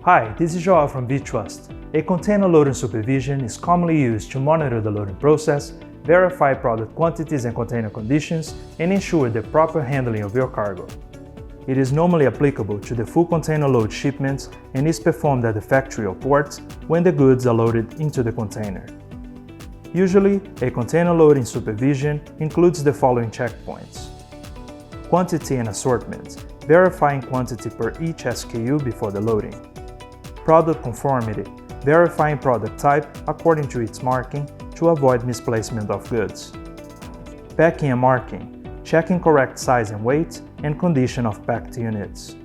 Hi, this is Joao from VTrust. A container loading supervision is commonly used to monitor the loading process, verify product quantities and container conditions, and ensure the proper handling of your cargo. It is normally applicable to the full container load shipments and is performed at the factory or port when the goods are loaded into the container. Usually, a container loading supervision includes the following checkpoints: quantity and assortment, verifying quantity per each SKU before the loading; product conformity, verifying product type according to its marking to avoid misplacement of goods; packing and marking, checking correct size and weight and condition of packed units;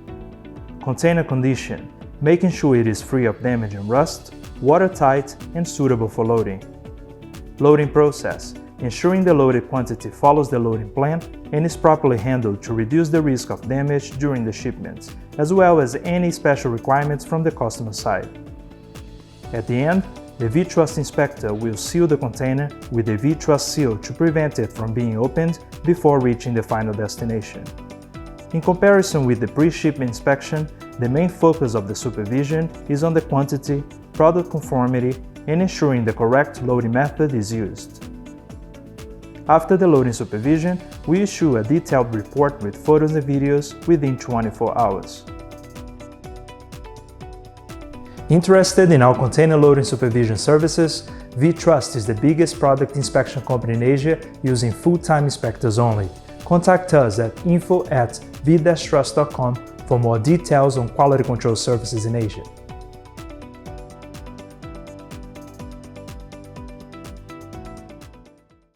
container condition, making sure it is free of damage and rust, watertight and suitable for loading; loading process, ensuring the loaded quantity follows the loading plan and is properly handled to reduce the risk of damage during the shipments, as well as any special requirements from the customer side. At the end, the VTrust inspector will seal the container with a VTrust seal to prevent it from being opened before reaching the final destination. In comparison with the pre-shipment inspection, the main focus of the supervision is on the quantity, product conformity, and ensuring the correct loading method is used. After the loading supervision, we issue a detailed report with photos and videos within 24 hours. Interested in our container loading supervision services? VTrust is the biggest product inspection company in Asia using full-time inspectors only. Contact us at info@v-trust.com for more details on quality control services in Asia.